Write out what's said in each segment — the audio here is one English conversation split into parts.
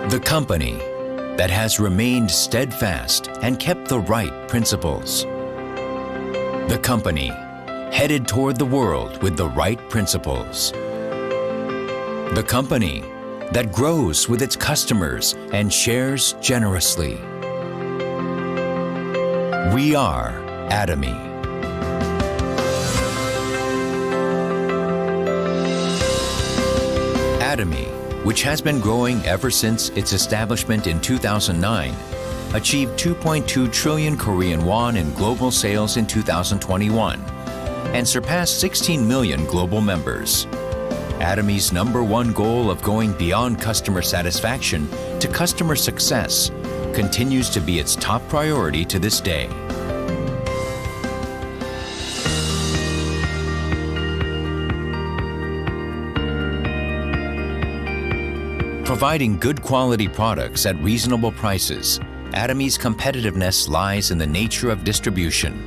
The company that has remained steadfast and kept the right principles. The company headed toward the world with the right principles. The company that grows with its customers and shares generously. We are Atomy. Atomy, which has been growing ever since its establishment in 2009, achieved 2.2 trillion Korean won in global sales in 2021 and surpassed 16 million global members. Atomy's #1 goal of going beyond customer satisfaction to customer success continues to be its top priority to this day. Providing good quality products at reasonable prices, Atomy's competitiveness lies in the nature of distribution.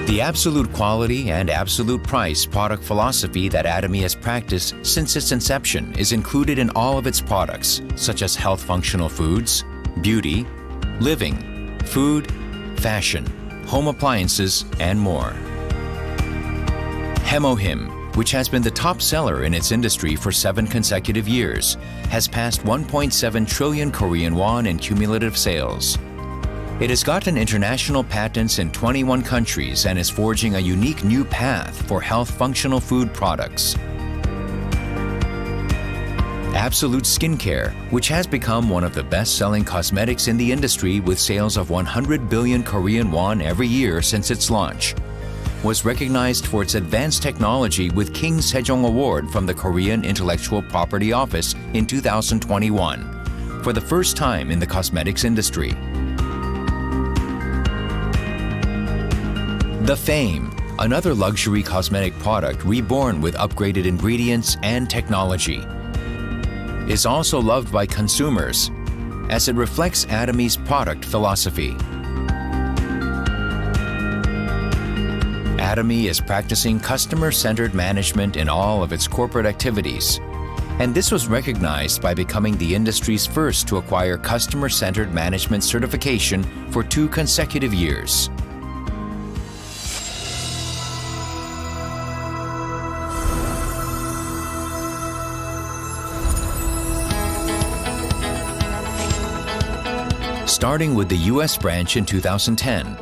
The absolute quality and absolute price product philosophy that Atomy has practiced since its inception is included in all of its products, such as health functional foods, beauty, living, food, fashion, home appliances, and more. Hemohim, which has been the top seller in its industry for 7 consecutive years, has passed 1.7 trillion Korean won in cumulative sales. It has gotten international patents in 21 countries and is forging a unique new path for health functional food products. Absolute Skincare, which has become one of the best-selling cosmetics in the industry with sales of 100 billion Korean won every year since its launch, was recognized for its advanced technology with King Sejong Award from the Korean Intellectual Property Office in 2021, for the first time in the cosmetics industry. The Fame, another luxury cosmetic product reborn with upgraded ingredients and technology, is also loved by consumers as it reflects Atomy's product philosophy. Atomy is practicing customer-centered management in all of its corporate activities, and this was recognized by becoming the industry's first to acquire customer-centered management certification for 2 consecutive years. Starting with the US branch in 2010,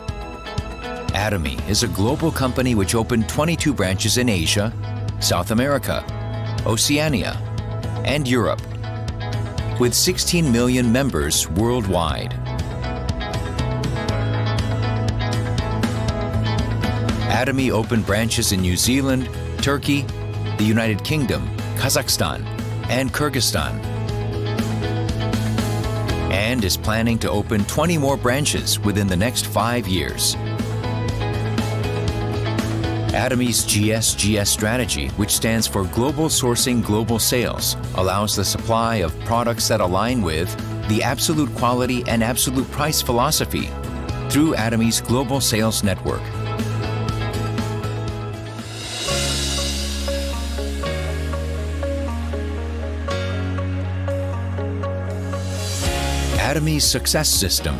Atomy is a global company which opened 22 branches in Asia, South America, Oceania, and Europe, with 16 million members worldwide. Atomy opened branches in New Zealand, Turkey, the United Kingdom, Kazakhstan, and Kyrgyzstan, and is planning to open 20 more branches within the next 5 years. Atomy's GSGS strategy, which stands for Global Sourcing Global Sales, allows the supply of products that align with the absolute quality and absolute price philosophy through Atomy's global sales network. Atomy's Success System,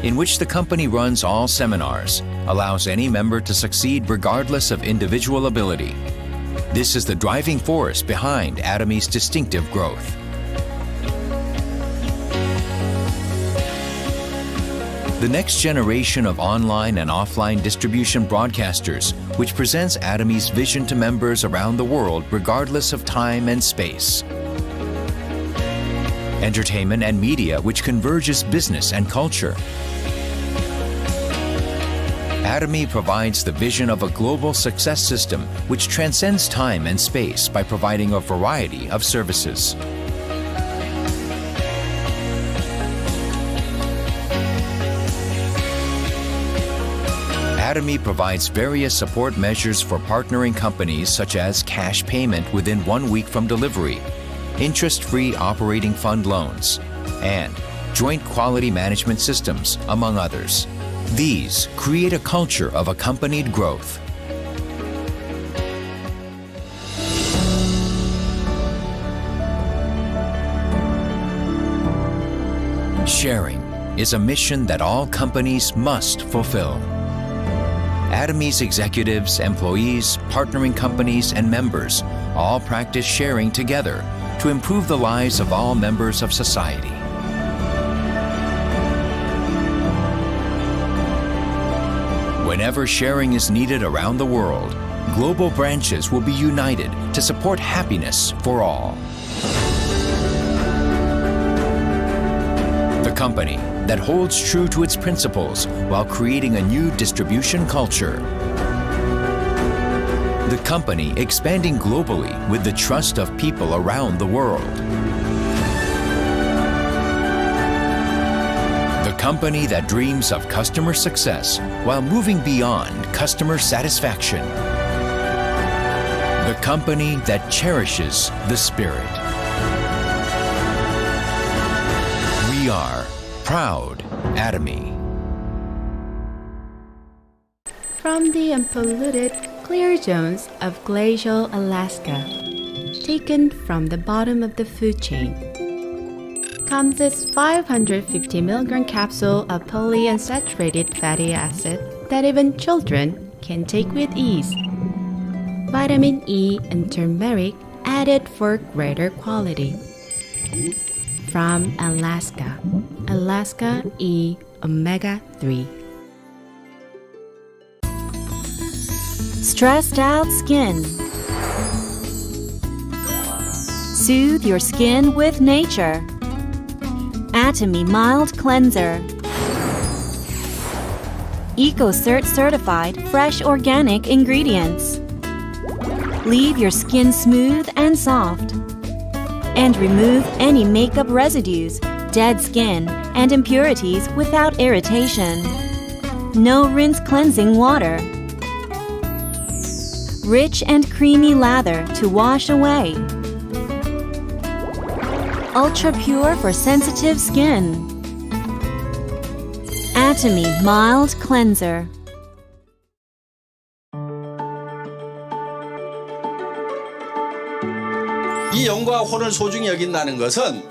in which the company runs all seminars, allows any member to succeed regardless of individual ability. This is the driving force behind Atomy's distinctive growth. The next generation of online and offline distribution broadcasters, which presents Atomy's vision to members around the world regardless of time and space. Entertainment and media, which converges business and culture. Atomy provides the vision of a global success system which transcends time and space by providing a variety of services. Atomy provides various support measures for partnering companies such as cash payment within 1 week from delivery, interest-free operating fund loans, and joint quality management systems, among others. These create a culture of accompanied growth. Sharing is a mission that all companies must fulfill. Atomy's executives, employees, partnering companies, and members all practice sharing together to improve the lives of all members of society. Whenever sharing is needed around the world, global branches will be united to support happiness for all. The company that holds true to its principles while creating a new distribution culture. The company expanding globally with the trust of people around the world. The company that dreams of customer success while moving beyond customer satisfaction. The company that cherishes the spirit. We are proud Atomy. From the unpolluted, clear zones of glacial Alaska, taken from the bottom of the food chain, comes this 550 milligram capsule of polyunsaturated fatty acid that even children can take with ease. Vitamin E and turmeric added for greater quality. From Alaska, Alaska E Omega 3. Stressed out skin. Soothe your skin with nature. Atomy Mild Cleanser. EcoCert certified fresh organic ingredients. Leave your skin smooth and soft. And remove any makeup residues, dead skin, and impurities without irritation. No rinse cleansing water. Rich and creamy lather to wash away. Ultra pure for sensitive skin. Atomy Mild Cleanser. 이 영과 혼을 소중히 여긴다는 것은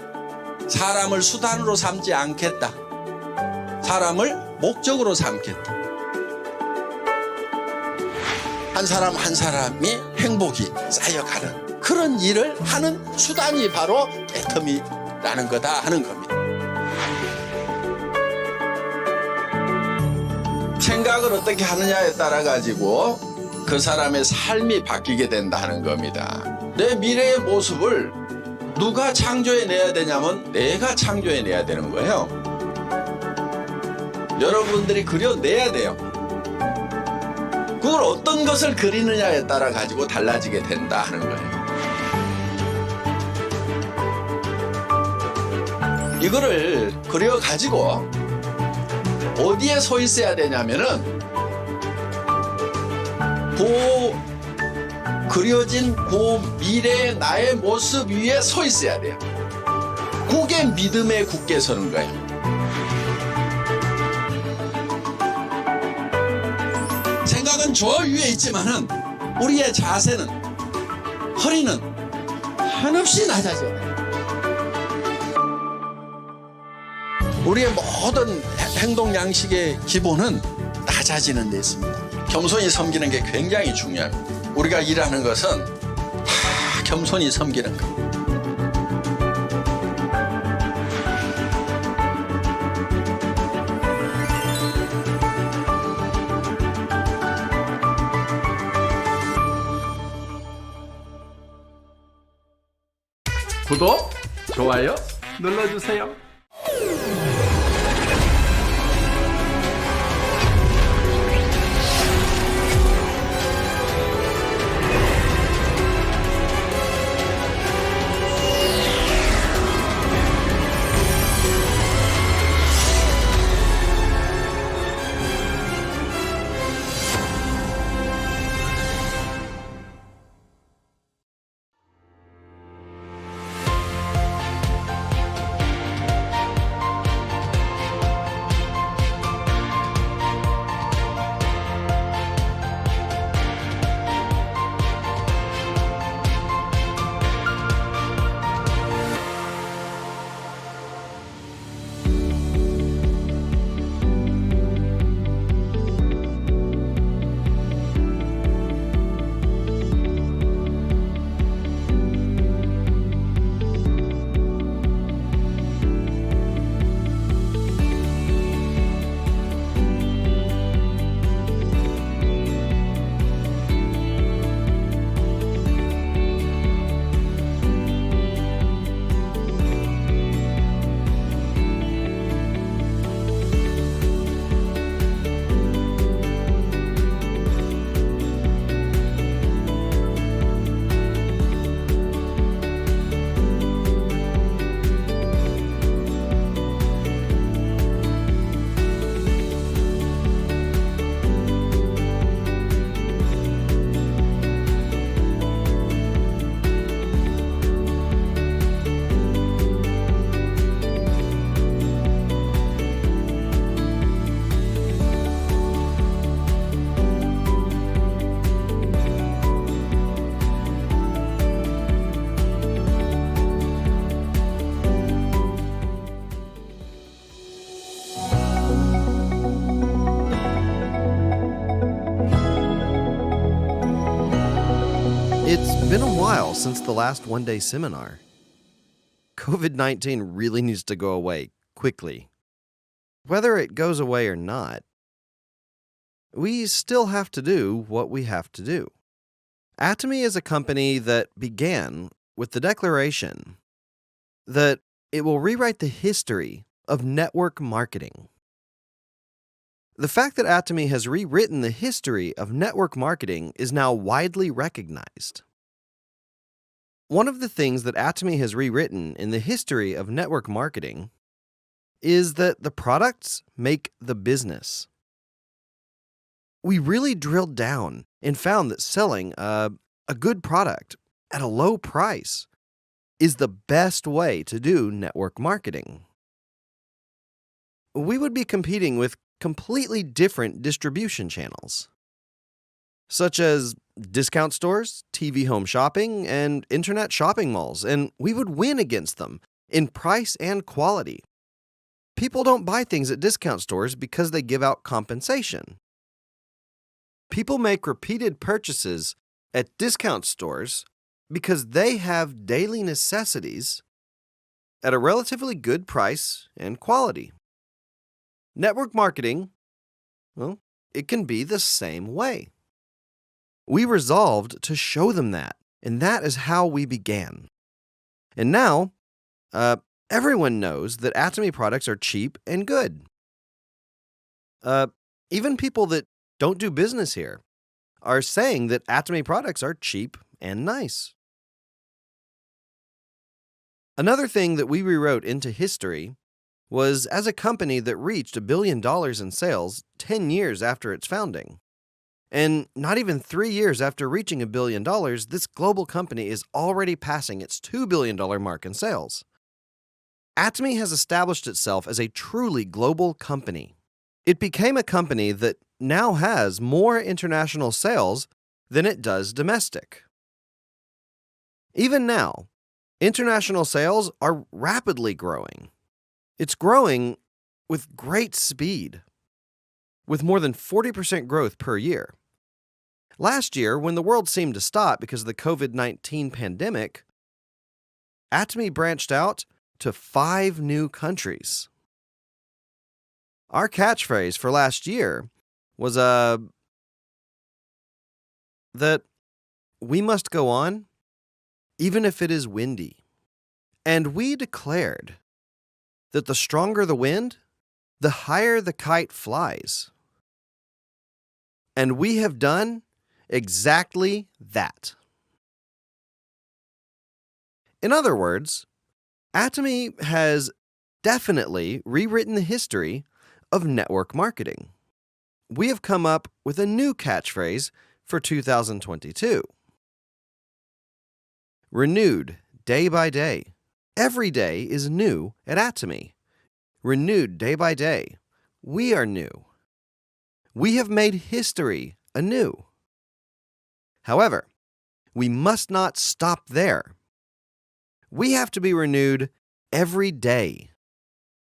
사람을 수단으로 삼지 않겠다. 사람을 목적으로 삼겠다. 한 사람 한 사람이 행복이 쌓여가는 그런 일을 하는 수단이 바로 애터미라는 거다 하는 겁니다. 생각을 어떻게 하느냐에 따라 가지고 그 사람의 삶이 바뀌게 된다 하는 겁니다. 내 미래의 모습을 누가 창조해내야 되냐면 내가 창조해내야 되는 거예요. 여러분들이 그려내야 돼요. 그걸 어떤 것을 그리느냐에 따라 가지고 달라지게 된다 하는 거예요. 이거를 그려가지고 어디에 서 있어야 되냐면은 그려진 그 미래의 나의 모습 위에 서 있어야 돼요. 그게 믿음에 굳게 서는 거예요. 생각은 저 위에 있지만은 우리의 자세는 허리는 한없이 낮아져요. 우리의 모든 행동 양식의 기본은 낮아지는 데 있습니다. 겸손히 섬기는 게 굉장히 중요합니다. 우리가 일하는 것은 다 겸손히 섬기는 것. 구독, 좋아요 눌러주세요. It's been a while since the last one-day seminar. COVID-19 really needs to go away quickly. Whether it goes away or not, we still have to do what we have to do. Atomy is a company that began with the declaration that it will rewrite the history of network marketing. The fact that Atomy has rewritten the history of network marketing is now widely recognized. One of the things that Atomy has rewritten in the history of network marketing is that the products make the business. We really drilled down and found that selling a good product at a low price is the best way to do network marketing. We would be competing with completely different distribution channels, such as discount stores, TV home shopping, and internet shopping malls, and we would win against them in price and quality. People don't buy things at discount stores because they give out compensation. People make repeated purchases at discount stores because they have daily necessities at a relatively good price and quality. Network marketing, well, it can be the same way. We resolved to show them that, and that is how we began. And now, everyone knows that Atomy products are cheap and good. Even people that don't do business here are saying that Atomy products are cheap and nice. Another thing that we rewrote into history was as a company that reached $1 billion in sales 10 years after its founding. And not even 3 years after reaching $1 billion, this global company is already passing its $2 billion mark in sales. Atomy has established itself as a truly global company. It became a company that now has more international sales than it does domestic. Even now, international sales are rapidly growing. It's growing with great speed, with more than 40% growth per year. Last year, when the world seemed to stop because of the COVID-19 pandemic, Atomy branched out to 5 new countries. Our catchphrase for last year was that we must go on even if it is windy. And we declared that the stronger the wind, the higher the kite flies. And we have done exactly that. In other words, Atomy has definitely rewritten the history of network marketing. We have come up with a new catchphrase for 2022. Renewed day by day. Every day is new at Atomy. Renewed day by day. We are new. We have made history anew. However, we must not stop there. We have to be renewed every day.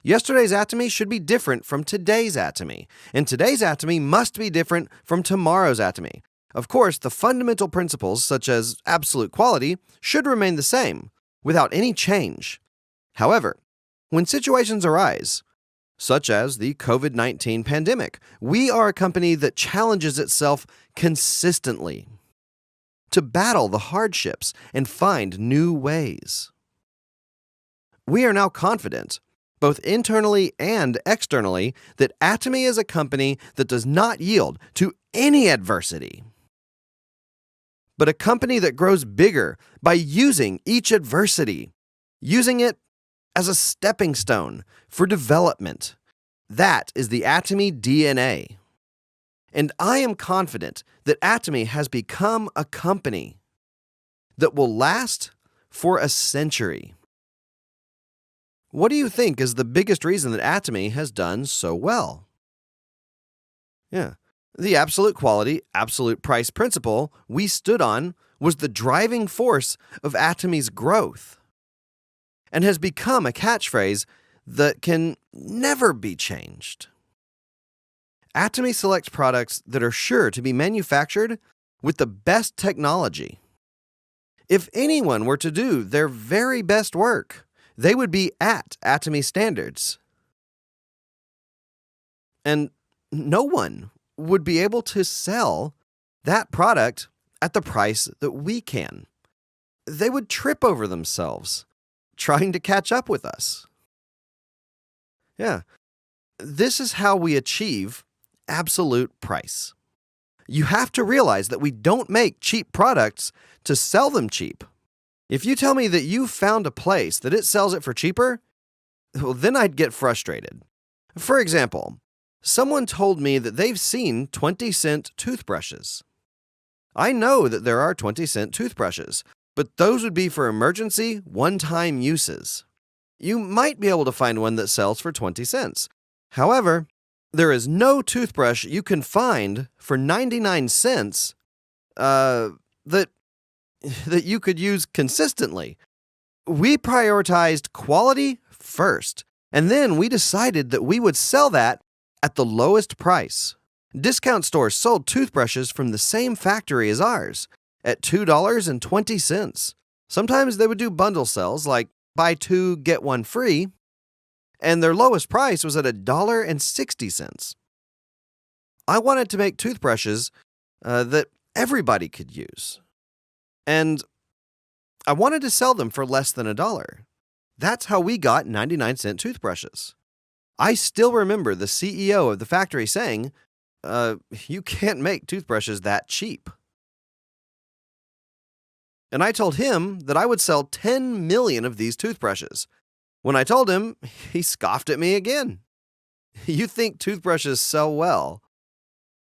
Yesterday's Atomy should be different from today's Atomy, and today's Atomy must be different from tomorrow's Atomy. Of course, the fundamental principles, such as absolute quality, should remain the same, without any change. However, when situations arise, such as the COVID-19 pandemic, we are a company that challenges itself consistently to battle the hardships and find new ways. We are now confident, both internally and externally, that Atomy is a company that does not yield to any adversity, but a company that grows bigger by using each adversity, using it as a stepping stone for development. That is the Atomy DNA. And I am confident that Atomy has become a company that will last for a century. What do you think is the biggest reason that Atomy has done so well? The absolute quality, absolute price principle we stood on was the driving force of Atomy's growth and has become a catchphrase that can never be changed. Atomy selects products that are sure to be manufactured with the best technology. If anyone were to do their very best work, they would be at Atomy standards. And no one would be able to sell that product at the price that we can. They would trip over themselves trying to catch up with us. Yeah, this is how we achieve absolute price. You have to realize that we don't make cheap products to sell them cheap. If you tell me that you found a place that it sells it for cheaper, well, then I'd get frustrated. For example, someone told me that they've seen 20-cent toothbrushes. I know that there are 20-cent toothbrushes, but those would be for emergency, one-time uses. You might be able to find one that sells for 20 cents. However, there is no toothbrush you can find for 99 cents that you could use consistently. We prioritized quality first, and then we decided that we would sell that at the lowest price. Discount stores sold toothbrushes from the same factory as ours at $2.20. Sometimes they would do bundle sales like buy two, get one free, and their lowest price was at $1.60. I wanted to make toothbrushes that everybody could use, and I wanted to sell them for less than $1. That's how we got 99-cent toothbrushes. I still remember the CEO of the factory saying, you can't make toothbrushes that cheap. And I told him that I would sell 10 million of these toothbrushes. When I told him, he scoffed at me again. You think toothbrushes sell well,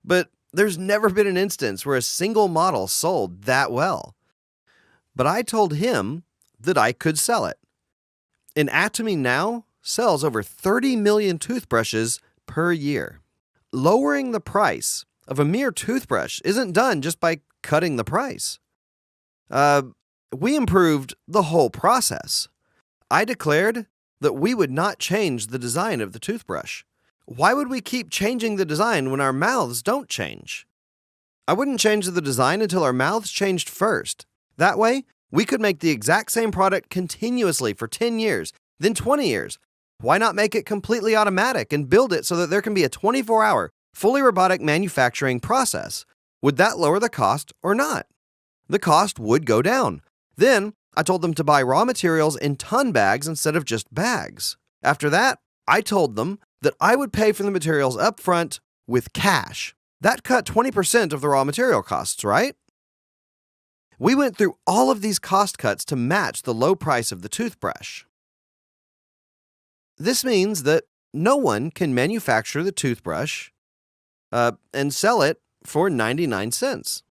but there's never been an instance where a single model sold that well. But I told him that I could sell it. And Atomy now sells over 30 million toothbrushes per year. Lowering the price of a mere toothbrush isn't done just by cutting the price. We improved the whole process. I declared that we would not change the design of the toothbrush. Why would we keep changing the design when our mouths don't change? I wouldn't change the design until our mouths changed first. That way, we could make the exact same product continuously for 10 years, then 20 years. Why not make it completely automatic and build it so that there can be a 24-hour, fully robotic manufacturing process? Would that lower the cost or not? The cost would go down. Then, I told them to buy raw materials in ton bags instead of just bags. After that, I told them that I would pay for the materials up front with cash. That cut 20% of the raw material costs, right? We went through all of these cost cuts to match the low price of the toothbrush. This means that no one can manufacture the toothbrush and sell it for 99 cents.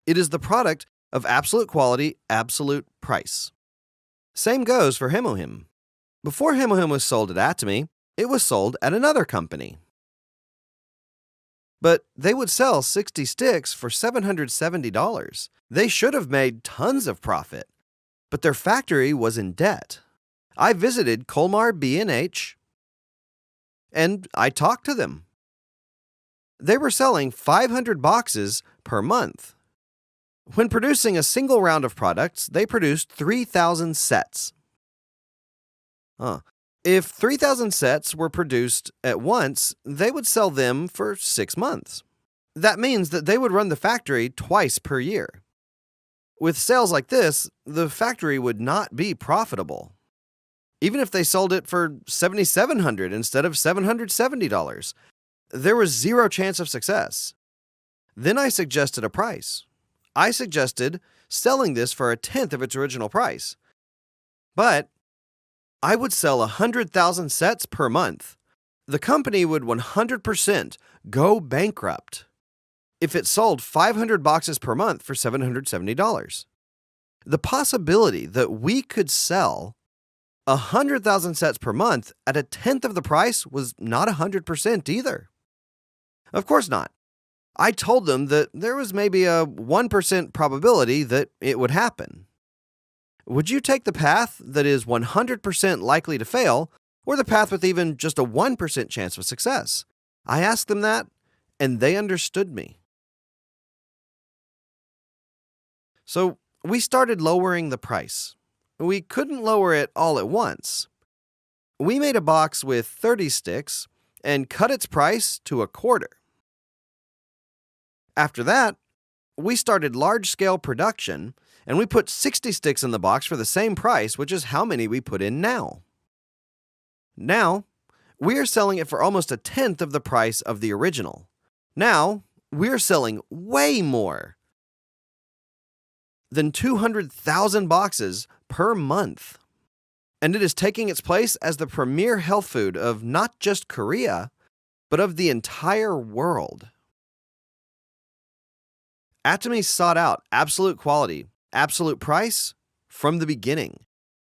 It is the product of absolute quality, absolute price. Same goes for Hemohim. Before Hemohim was sold at Atomy, it was sold at another company. But they would sell 60 sticks for $770. They should have made tons of profit, but their factory was in debt. I visited Colmar B&H, and I talked to them. They were selling 500 boxes per month. When producing a single round of products, they produced 3,000 sets. If 3,000 sets were produced at once, they would sell them for 6 months. That means that they would run the factory twice per year. With sales like this, the factory would not be profitable. Even if they sold it for $7,700 instead of $770, there was zero chance of success. Then I suggested a price. I suggested selling this for 1/10 of its original price. But I would sell 100,000 sets per month. The company would 100% go bankrupt if it sold 500 boxes per month for $770. The possibility that we could sell 100,000 sets per month at 1/10 of the price was not 100% either. Of course not. I told them that there was maybe a 1% probability that it would happen. Would you take the path that is 100% likely to fail, or the path with even just a 1% chance of success? I asked them that, and they understood me. So, we started lowering the price. We couldn't lower it all at once. We made a box with 30 sticks and cut its price to a quarter. After that, we started large-scale production, and we put 60 sticks in the box for the same price, which is how many we put in now. Now, we are selling it for almost a tenth of the price of the original. Now, we're selling way more than 200,000 boxes per month. And it is taking its place as the premier health food of not just Korea, but of the entire world. Atomy sought out absolute quality, absolute price from the beginning.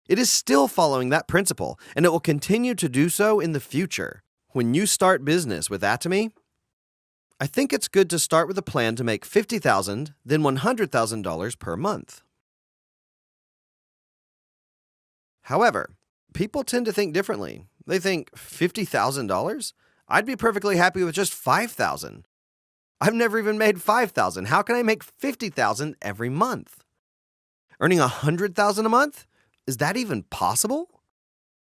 It is still following that principle, and it will continue to do so in the future. When you start business with Atomy, I think it's good to start with a plan to make $50,000, then $100,000 per month. However, people tend to think differently. They think, $50,000? I'd be perfectly happy with just $5,000. I've never even made $5,000. How can I make $50,000 every month? Earning $100,000 a month? Is that even possible?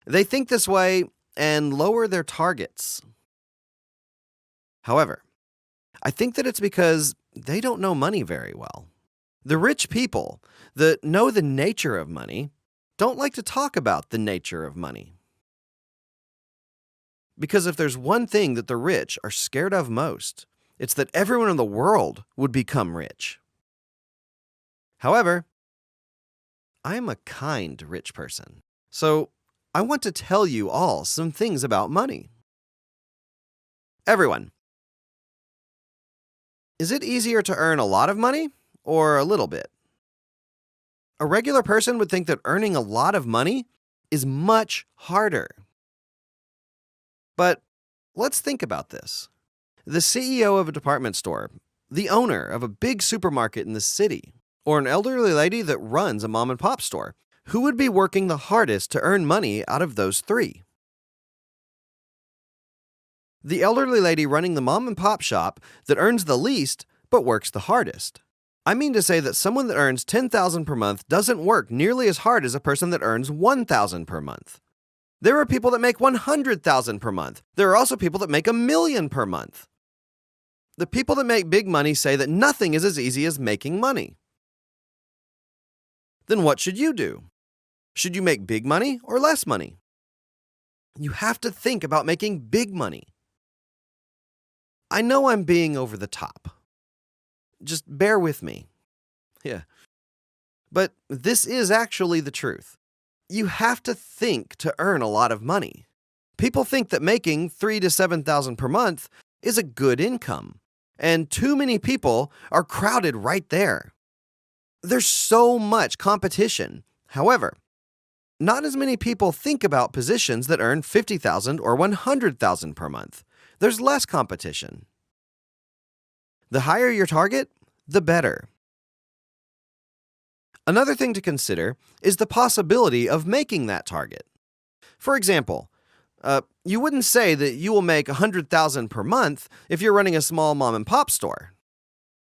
They think this way and lower their targets. However, I think that it's because they don't know money very well. The rich people that know the nature of money don't like to talk about the nature of money. Because if there's one thing that the rich are scared of most, it's that everyone in the world would become rich. However, I am a kind rich person, so I want to tell you all some things about money. Everyone, is it easier to earn a lot of money or a little bit? A regular person would think that earning a lot of money is much harder. But let's think about this. The CEO of a department store, the owner of a big supermarket in the city, or an elderly lady that runs a mom-and-pop store, who would be working the hardest to earn money out of those three? The elderly lady running the mom-and-pop shop that earns the least but works the hardest. I mean to say that someone that earns $10,000 per month doesn't work nearly as hard as a person that earns $1,000 per month. There are people that make $100,000 per month. There are also people that make $1 million per month. The people that make big money say that nothing is as easy as making money. Then what should you do? Should you make big money or less money? You have to think about making big money. I know I'm being over the top. Just bear with me. Yeah. But this is actually the truth. You have to think to earn a lot of money. People think that making $3,000 to $7,000 per month is a good income, and too many people are crowded right there. There's so much competition. However, not as many people think about positions that earn $50,000 or $100,000 per month. There's less competition. The higher your target, the better. Another thing to consider is the possibility of making that target. For example, you wouldn't say that you will make $100,000 per month if you're running a small mom-and-pop store.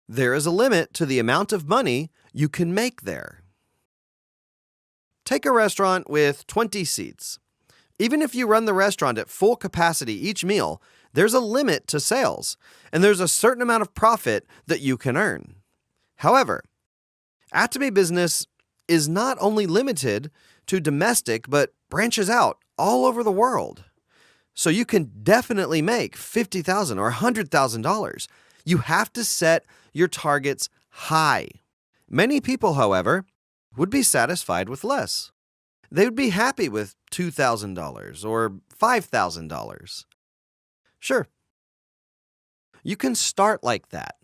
There is a limit to the amount of money you can make there. Take a restaurant with 20 seats. Even if you run the restaurant at full capacity each meal, there's a limit to sales, and there's a certain amount of profit that you can earn. However, Atomy business is not only limited to domestic, but branches out all over the world. So you can definitely make $50,000 or $100,000. You have to set your targets high. Many people, however, would be satisfied with less. They would be happy with $2,000 or $5,000. Sure, you can start like that.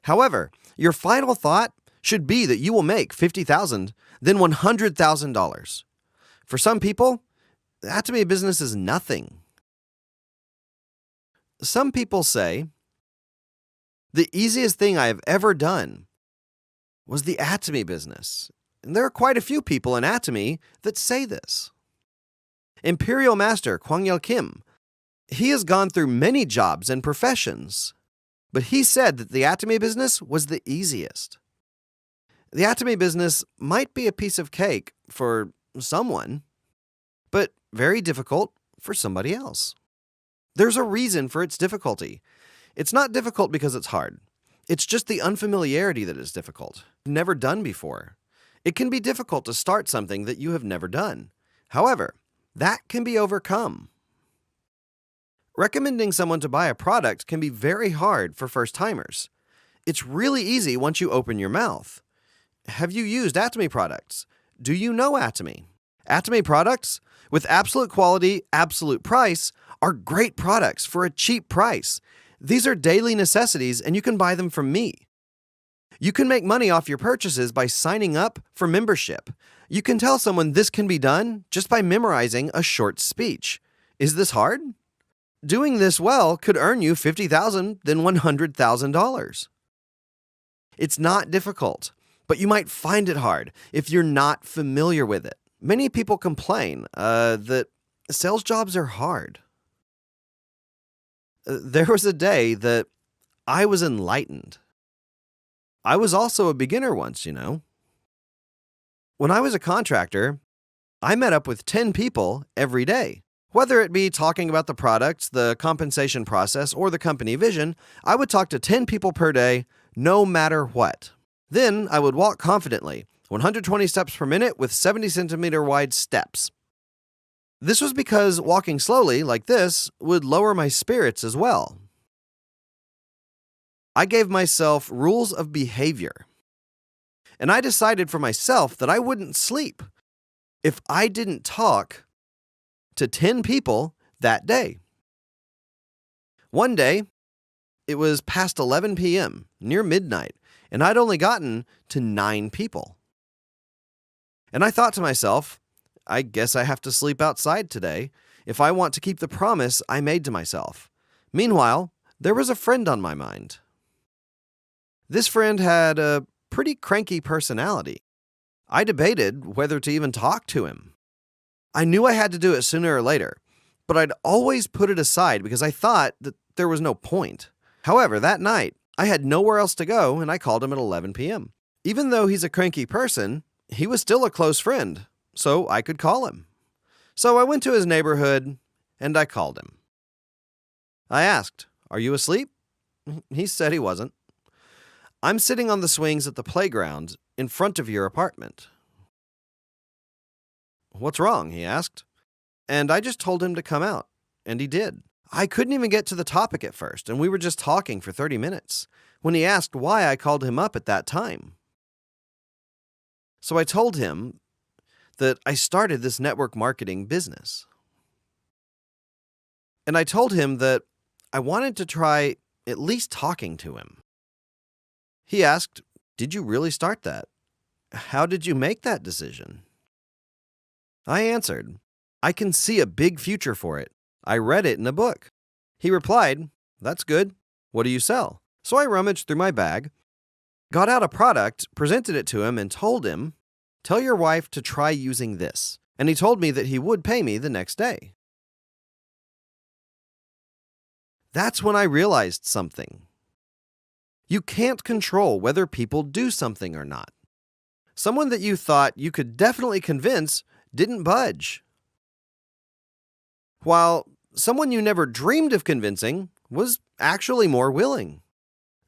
However, your final thought should be that you will make $50,000, then $100,000. For some people, Atomy business is nothing. Some people say, the easiest thing I have ever done was the Atomy business. And there are quite a few people in Atomy that say this. Imperial Master Kwang-Yel Kim, he has gone through many jobs and professions, but he said that the Atomy business was the easiest. The Atomy business might be a piece of cake for someone, but very difficult for somebody else. There's a reason for its difficulty. It's not difficult because it's hard. It's just the unfamiliarity that is difficult, never done before. It can be difficult to start something that you have never done. However, that can be overcome. Recommending someone to buy a product can be very hard for first-timers. It's really easy once you open your mouth. Have you used Atomy products? Do you know Atomy? Atomy products, with absolute quality, absolute price, are great products for a cheap price. These are daily necessities, and you can buy them from me. You can make money off your purchases by signing up for membership. You can tell someone this can be done just by memorizing a short speech. Is this hard? Doing this well could earn you $50,000, then $100,000. It's not difficult, but you might find it hard if you're not familiar with it. Many people complain that sales jobs are hard. There was a day that I was enlightened. I was also a beginner once, you know. When I was a contractor, I met up with 10 people every day. Whether it be talking about the products, the compensation process, or the company vision, I would talk to 10 people per day, no matter what. Then I would walk confidently, 120 steps per minute with 70-centimeter wide steps. This was because walking slowly, like this, would lower my spirits as well. I gave myself rules of behavior. And I decided for myself that I wouldn't sleep if I didn't talk to 10 people that day. One day, it was past 11 p.m., near midnight, and I'd only gotten to 9 people. And I thought to myself, I guess I have to sleep outside today if I want to keep the promise I made to myself. Meanwhile, there was a friend on my mind. This friend had a pretty cranky personality. I debated whether to even talk to him. I knew I had to do it sooner or later, but I'd always put it aside because I thought that there was no point. However, that night, I had nowhere else to go, and I called him at 11 p.m. Even though he's a cranky person, he was still a close friend, so I could call him. So I went to his neighborhood, and I called him. I asked, "Are you asleep?" He said he wasn't. "I'm sitting on the swings at the playground in front of your apartment." "What's wrong?" he asked. And I just told him to come out, and he did. I couldn't even get to the topic at first, and we were just talking for 30 minutes when he asked why I called him up at that time. So I told him that I started this network marketing business. And I told him that I wanted to try at least talking to him. He asked, "Did you really start that? How did you make that decision?" I answered, "I can see a big future for it. I read it in a book." He replied, "That's good. What do you sell?" So I rummaged through my bag, got out a product, presented it to him, and told him, "Tell your wife to try using this." And he told me that he would pay me the next day. That's when I realized something. You can't control whether people do something or not. Someone that you thought you could definitely convince didn't budge, while someone you never dreamed of convincing was actually more willing.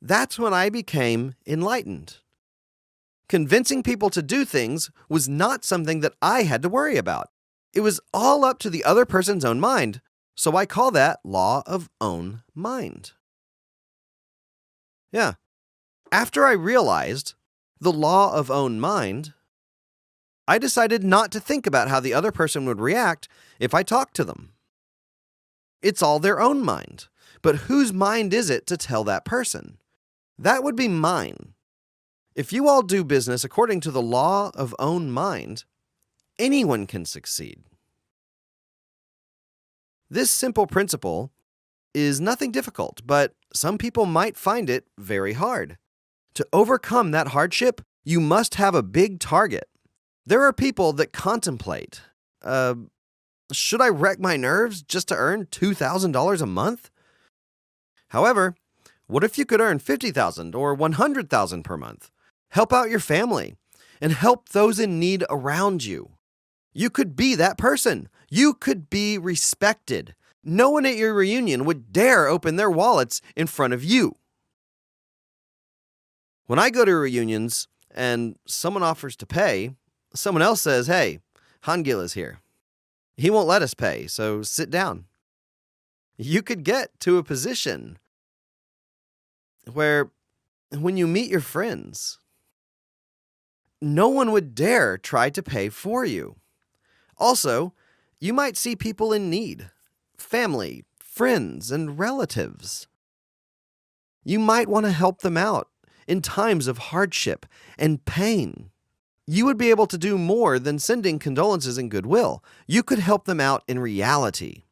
That's when I became enlightened. Convincing people to do things was not something that I had to worry about. It was all up to the other person's own mind, so I call that law of own mind. Yeah. After I realized the law of own mind, I decided not to think about how the other person would react if I talked to them. It's all their own mind, but whose mind is it to tell that person? That would be mine. If you all do business according to the law of own mind, anyone can succeed. This simple principle is nothing difficult, but some people might find it very hard. To overcome that hardship, you must have a big target. There are people that contemplate, should I wreck my nerves just to earn $2,000 a month? However, what if you could earn $50,000 or $100,000 per month? help out your family, and help those in need around you. You could be that person. You could be respected. No one at your reunion would dare open their wallets in front of you. When I go to reunions and someone offers to pay, someone else says, "Hey, Han-Gill is here. He won't let us pay, so sit down." You could get to a position where when you meet your friends, no one would dare try to pay for you. Also, you might see people in need, family, friends, and relatives. You might want to help them out in times of hardship and pain. You would be able to do more than sending condolences and goodwill. You could help them out in reality.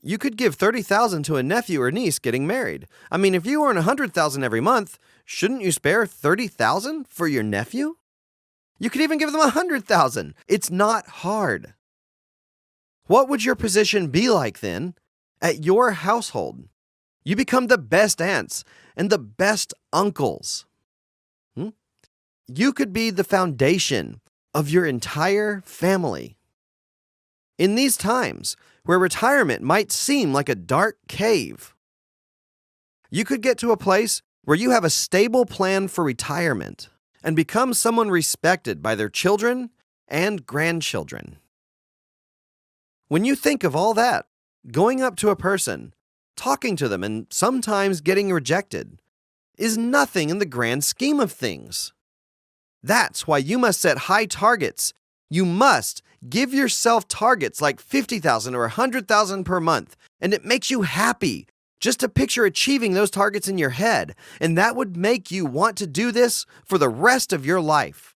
You could give $30,000 to a nephew or niece getting married. I mean, if you earn $100,000 every month, shouldn't you spare $30,000 for your nephew? You could even give them $100,000. It's not hard. What would your position be like then at your household? You become the best aunts and the best uncles. You could be the foundation of your entire family. In these times where retirement might seem like a dark cave, you could get to a place where you have a stable plan for retirement and become someone respected by their children and grandchildren. When you think of all that, going up to a person, talking to them, and sometimes getting rejected is nothing in the grand scheme of things. That's why you must set high targets. You must give yourself targets like $50,000 or $100,000 per month, and it makes you happy just to picture achieving those targets in your head, and that would make you want to do this for the rest of your life.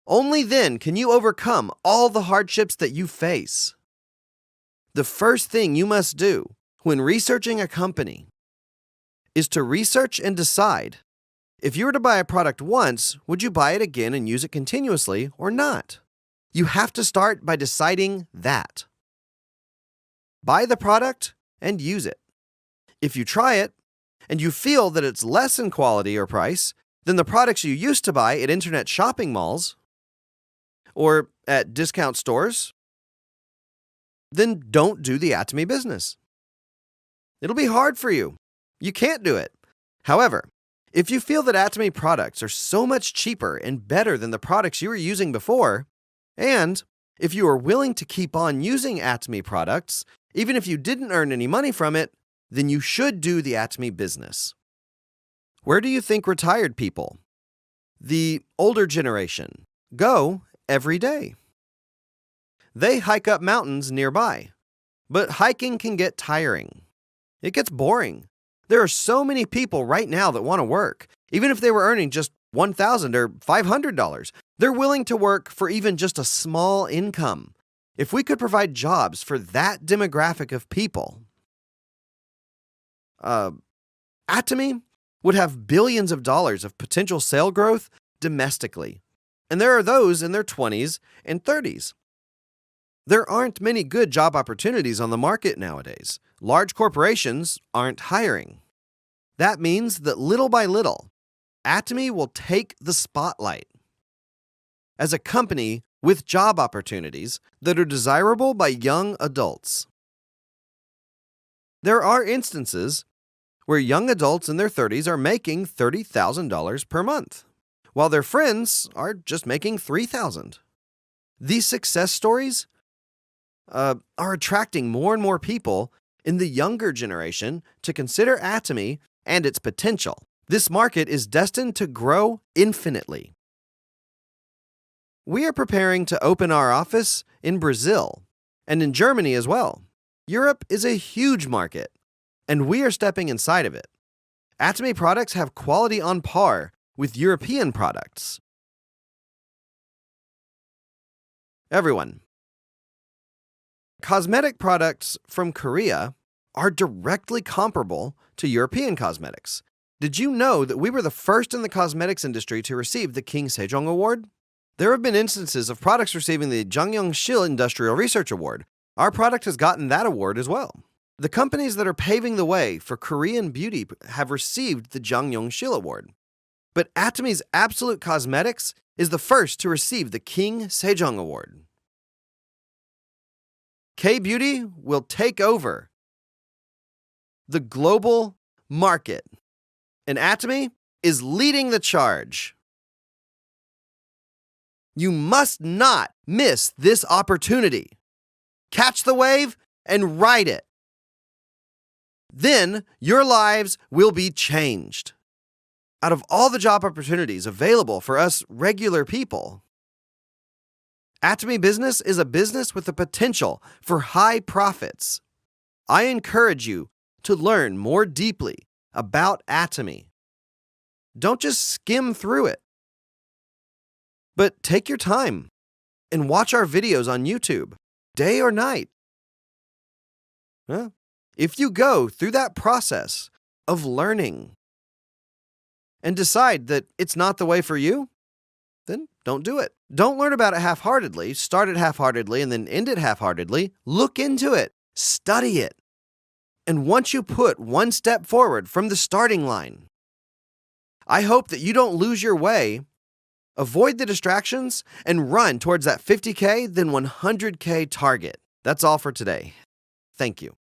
Only then can you overcome all the hardships that you face. The first thing you must do when researching a company is to research and decide, if you were to buy a product once, would you buy it again and use it continuously or not? You have to start by deciding that. Buy the product and use it. If you try it and you feel that it's less in quality or price than the products you used to buy at internet shopping malls or at discount stores, then don't do the Atomy business. It'll be hard for you. You can't do it. However, if you feel that Atomy products are so much cheaper and better than the products you were using before, and if you are willing to keep on using Atomy products, even if you didn't earn any money from it, then you should do the Atomy business. Where do you think retired people, the older generation, go every day? They hike up mountains nearby, but hiking can get tiring. It gets boring. There are so many people right now that want to work. Even if they were earning just $1,000 or $500, they're willing to work for even just a small income. If we could provide jobs for that demographic of people, Atomy would have billions of dollars of potential sale growth domestically. And there are those in their 20s and 30s. There aren't many good job opportunities on the market nowadays. Large corporations aren't hiring. That means that little by little, Atomy will take the spotlight as a company with job opportunities that are desirable by young adults. There are instances where young adults in their 30s are making $30,000 per month, while their friends are just making $3,000. These success stories are attracting more and more people in the younger generation to consider Atomy and its potential. This market is destined to grow infinitely. We are preparing to open our office in Brazil and in Germany as well. Europe is a huge market, and we are stepping inside of it. Atomy products have quality on par with European products. Everyone, cosmetic products from Korea are directly comparable to European cosmetics. Did you know that we were the first in the cosmetics industry to receive the King Sejong Award? There have been instances of products receiving the Han-Gill Industrial Research Award. Our product has gotten that award as well. The companies that are paving the way for Korean beauty have received the Han-Gill Award. But Atomy's Absolute Cosmetics is the first to receive the King Sejong Award. K-Beauty will take over the global market, and Atomy is leading the charge. You must not miss this opportunity. Catch the wave and ride it. Then your lives will be changed. Out of all the job opportunities available for us regular people, Atomy Business is a business with the potential for high profits. I encourage you to learn more deeply about Atomy. Don't just skim through it, but take your time and watch our videos on YouTube, day or night. If you go through that process of learning and decide that it's not the way for you, then don't do it. Don't learn about it half-heartedly, start it half-heartedly, and then end it half-heartedly. Look into it, study it. And once you put one step forward from the starting line, I hope that you don't lose your way, avoid the distractions, and run towards that 50K, then 100K target. That's all for today. Thank you.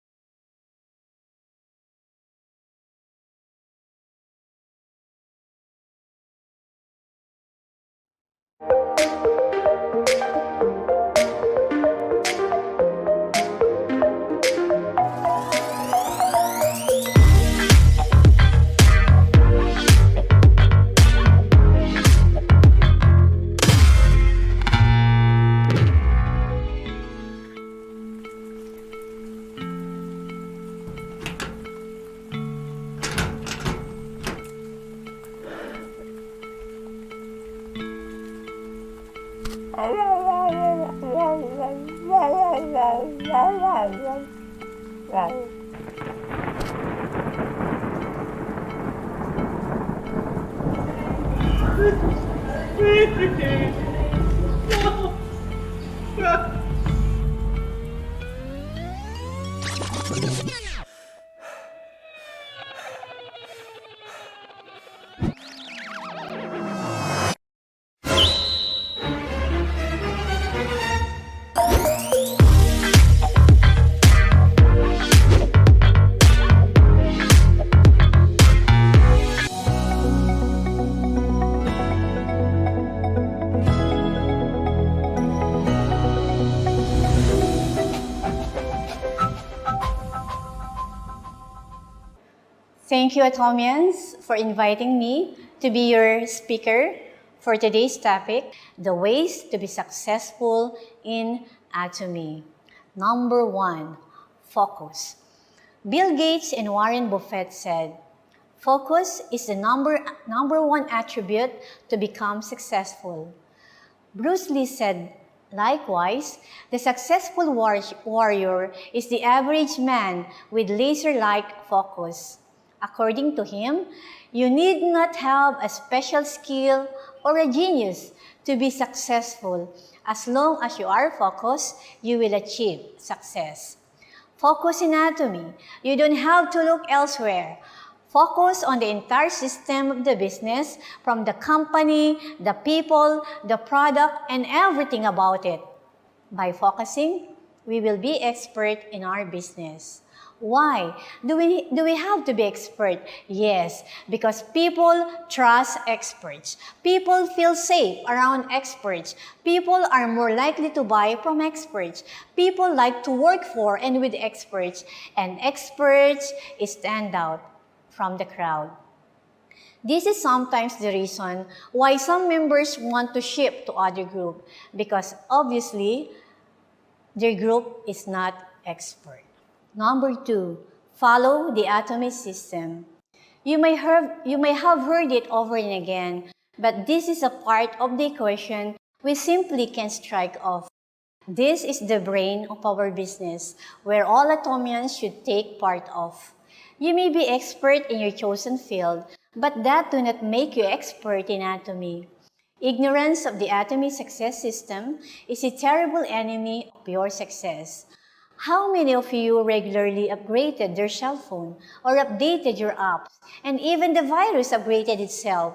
Thank you, Atomians, for inviting me to be your speaker for today's topic, the ways to be successful in Atomy. Number 1, focus. Bill Gates and Warren Buffett said, focus is the number one attribute to become successful. Bruce Lee said, likewise, the successful warrior is the average man with laser-like focus. According to him, you need not have a special skill or a genius to be successful. As long as you are focused, you will achieve success. Focus in Atomy. You don't have to look elsewhere. Focus on the entire system of the business, from the company, the people, the product, and everything about it. By focusing, we will be expert in our business. Why? Do we have to be expert? Yes, because people trust experts. People feel safe around experts. People are more likely to buy from experts. People like to work for and with experts. And experts stand out from the crowd. This is sometimes the reason why some members want to shift to other group, because obviously their group is not expert. Number 2, follow the Atomy system. You may have heard it over and again, but this is a part of the equation we simply can't strike off. This is the brain of our business, where all Atomians should take part of. You may be expert in your chosen field, but that do not make you expert in Atomy. Ignorance of the Atomy success system is a terrible enemy of your success. How many of you regularly upgraded your cell phone or updated your apps, and even the virus upgraded itself?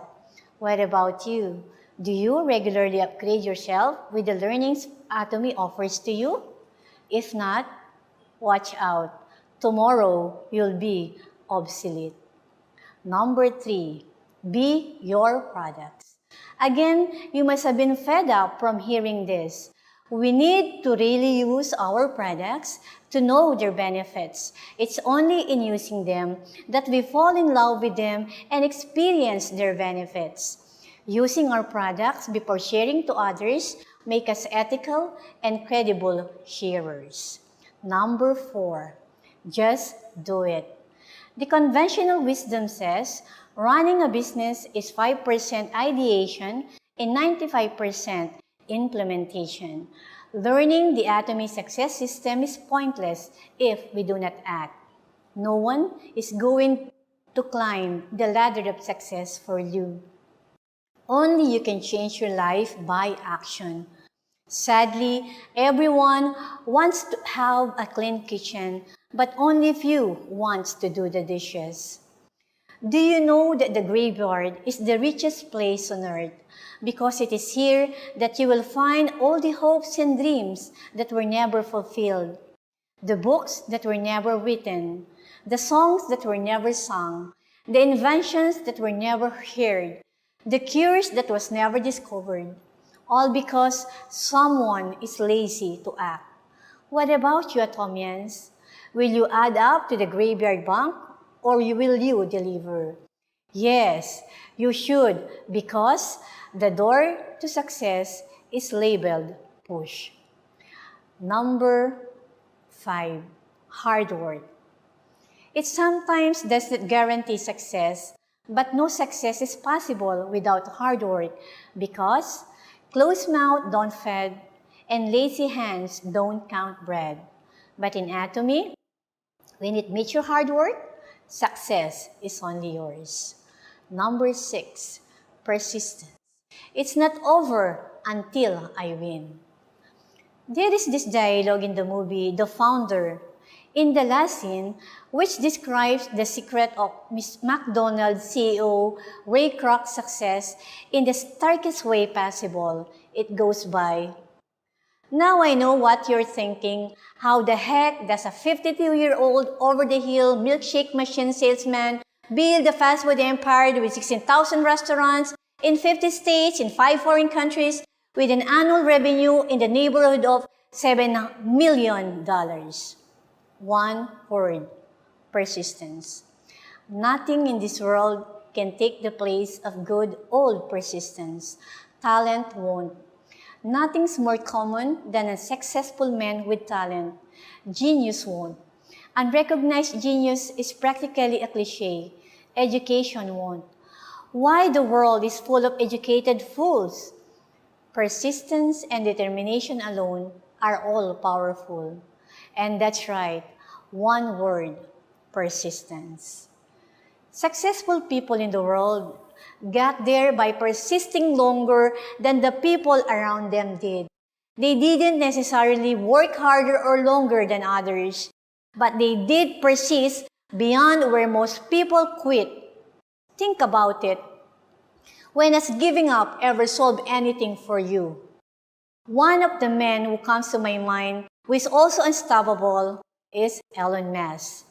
What about you? Do you regularly upgrade yourself with the learnings Atomy offers to you? If not, watch out. Tomorrow, you'll be obsolete. Number 3, be your products. Again, you must have been fed up from hearing this. We need to really use our products to know their benefits. It's only in using them that we fall in love with them and experience their benefits. Using our products before sharing to others make us ethical and credible sharers. Number 4, just do it. The conventional wisdom says running a business is 5% ideation and 95% implementation. Learning the Atomy success system is pointless if we do not act. No one is going to climb the ladder of success for you. Only you can change your life by action. Sadly, everyone wants to have a clean kitchen, but only few wants to do the dishes. Do you know that the graveyard is the richest place on earth? Because it is here that you will find all the hopes and dreams that were never fulfilled, the books that were never written, the songs that were never sung, the inventions that were never heard, the cures that was never discovered, all because someone is lazy to act. What about you, Atomians? Will you add up to the graveyard bank or will you deliver? Yes, you should, because the door to success is labeled push. Number 5, hard work. It sometimes does not guarantee success, but no success is possible without hard work because closed mouth don't feed and lazy hands don't count bread. But in Atomy, when it meets your hard work, success is only yours. Number 6, persistence. It's not over until I win. There is this dialogue in the movie The Founder, in the last scene, which describes the secret of McDonald's CEO Ray Kroc's success in the starkest way possible. It goes by, "Now I know what you're thinking. How the heck does a 52-year-old over-the-hill milkshake machine salesman build a fast food empire with 16,000 restaurants in 50 states in 5 foreign countries with an annual revenue in the neighborhood of $7 million? One word, persistence. Nothing in this world can take the place of good old persistence. Talent won't. Nothing's more common than a successful man with talent. Genius won't. Unrecognized genius is practically a cliche. Education won't. Why the world is full of educated fools? Persistence and determination alone are all powerful. And that's right, one word, persistence. Successful people in the world got there by persisting longer than the people around them did. They didn't necessarily work harder or longer than others, but they did persist beyond where most people quit. Think about it. When has giving up ever solved anything for you? One of the men who comes to my mind who is also unstoppable is Elon Musk.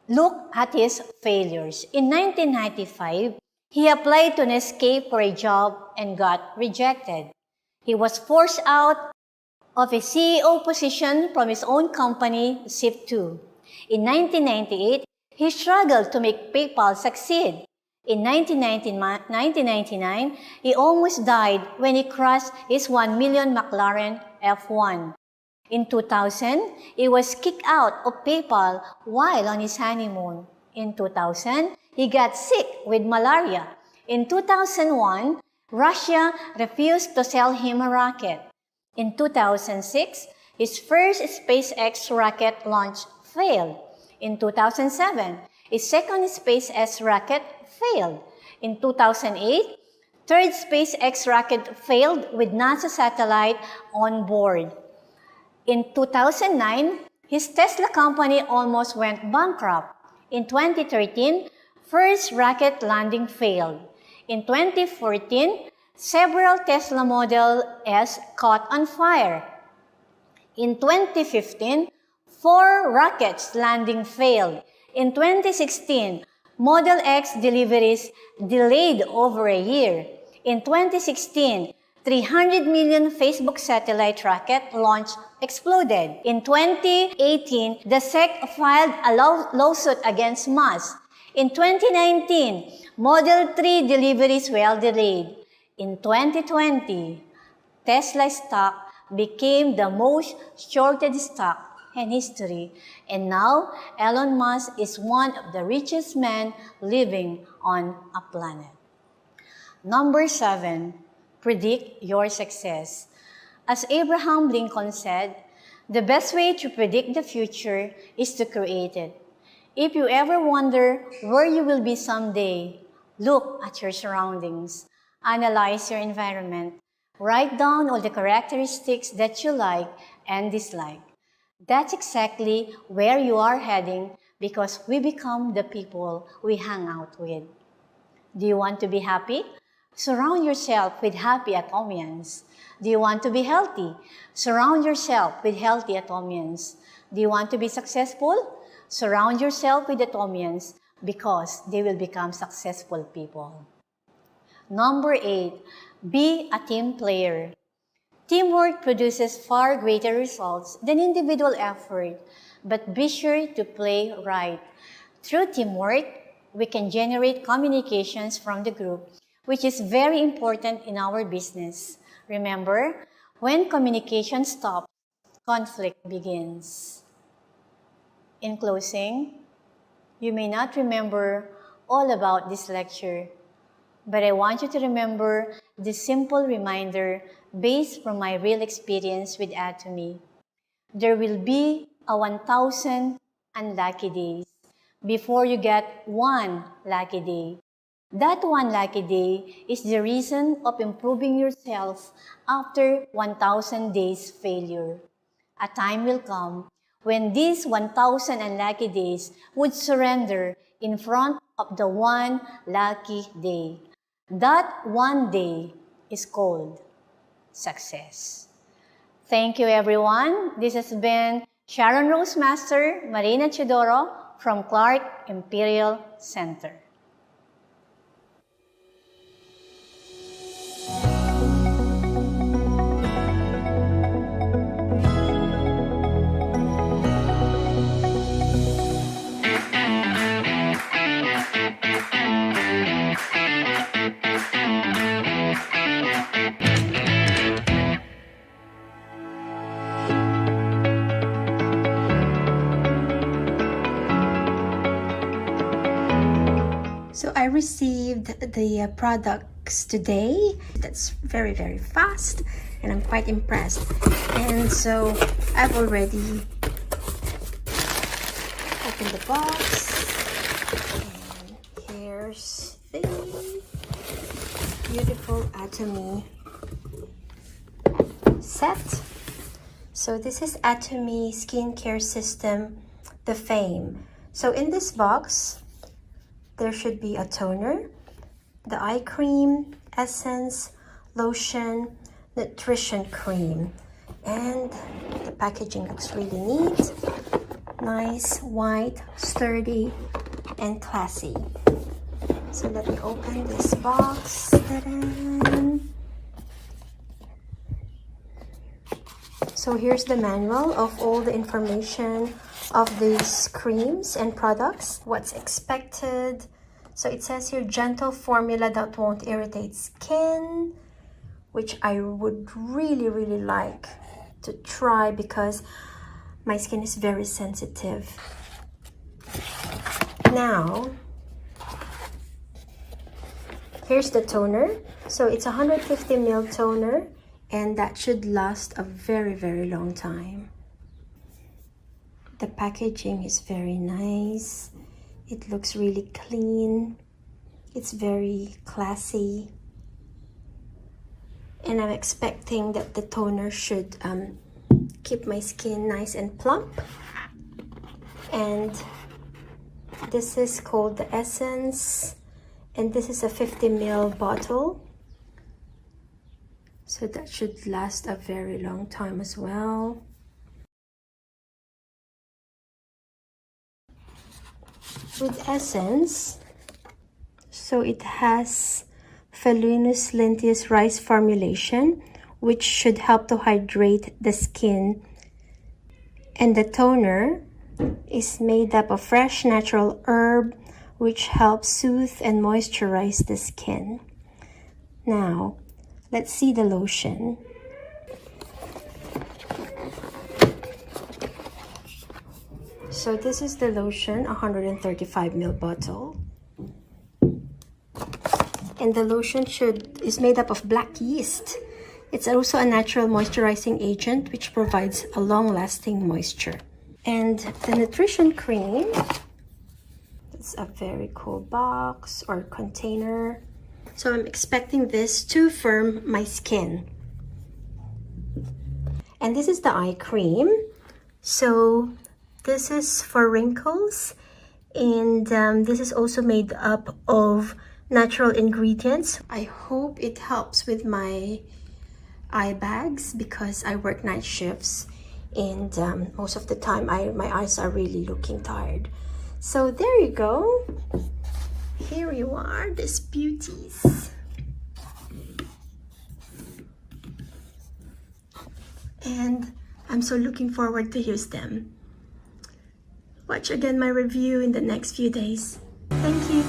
Look at his failures. In 1995, he applied to Netscape for a job and got rejected. He was forced out of a CEO position from his own company, Zip2. In 1998, he struggled to make PayPal succeed. In 1999, he almost died when he crashed his $1 million McLaren F1. In 2000, he was kicked out of PayPal while on his honeymoon. In 2000, he got sick with malaria. In 2001, Russia refused to sell him a rocket. In 2006, his first SpaceX rocket launch failed. In 2007, his second SpaceX rocket failed. In 2008, third SpaceX rocket failed with NASA satellite on board. In 2009, his Tesla company almost went bankrupt. In 2013, first rocket landing failed. In 2014, several Tesla Model S caught on fire. In 2015, 4 rockets landing failed. In 2016, Model X deliveries delayed over a year. In 2016, 300 million Facebook satellite rocket launch exploded. In 2018, the SEC filed a lawsuit against Musk. In 2019, Model 3 deliveries were delayed. In 2020, Tesla stock became the most shorted stock in history, and now Elon Musk is one of the richest men living on a planet. Number 7, predict your success. As Abraham Lincoln said, the best way to predict the future is to create it. If you ever wonder where you will be someday, look at your surroundings, analyze your environment, write down all the characteristics that you like and dislike. That's exactly where you are heading because we become the people we hang out with. Do you want to be happy? Surround yourself with happy Atomians. Do you want to be healthy? Surround yourself with healthy Atomians. Do you want to be successful? Surround yourself with Atomians because they will become successful people. Number 8, be a team player. Teamwork produces far greater results than individual effort, but be sure to play right. Through teamwork, we can generate communications from the group, which is very important in our business. Remember, when communication stops, conflict begins. In closing, you may not remember all about this lecture, but I want you to remember this simple reminder based from my real experience with Atomy. There will be a 1,000 unlucky days before you get one lucky day. That one lucky day is the reason of improving yourself after 1,000 days failure. A time will come when these 1,000 unlucky days would surrender in front of the one lucky day. That one day is called success. Thank you, everyone. This has been Sharon Rose Master, Marin and TeoDoro from Clark Imperial Center. So I received the products today. That's very, very fast and I'm quite impressed. And so I've already opened the box. And here's the beautiful Atomy set. So this is Atomy Skincare System, the Fame. So in this box, there should be a toner, the eye cream, essence, lotion, nutrition cream. And the packaging looks really neat. Nice, white, sturdy, and classy. So let me open this box. Ta-da! So here's the manual of all the information of these creams and products, what's expected. So it says here, gentle formula that won't irritate skin, which I would really, really like to try because my skin is very sensitive. Now, here's the toner. So it's 150 ml toner, and that should last a very, very long time. The packaging is very nice. It looks really clean. It's very classy. And I'm expecting that the toner should keep my skin nice and plump. And this is called the Essence And this is a 50 ml bottle. So that should last a very long time as well. With essence, so it has Felinus lentis rice formulation, which should help to hydrate the skin. And the toner is made up of fresh natural herb, which helps soothe and moisturize the skin. Now, let's see the lotion. So this is the lotion, 135 ml bottle. And the lotion is made up of black yeast. It's also a natural moisturizing agent which provides a long-lasting moisture. And the nutrition cream, it's a very cool box or container. So I'm expecting this to firm my skin. And this is the eye cream. So this is for wrinkles, and this is also made up of natural ingredients. I hope it helps with my eye bags because I work night shifts, and most of the time my eyes are really looking tired. So there you go. Here you are, these beauties. And I'm so looking forward to use them. Watch again my review in the next few days. Thank you.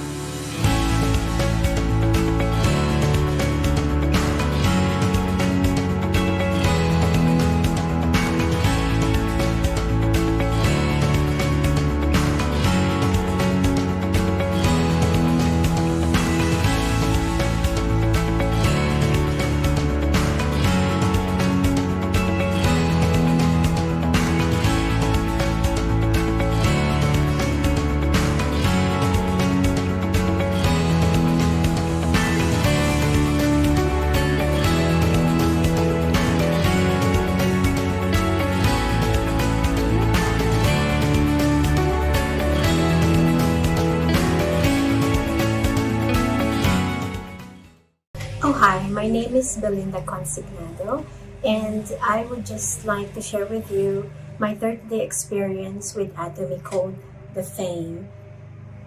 Oh hi, my name is Belinda Consignado, and I would just like to share with you my 30-day experience with Atomy called The Fame.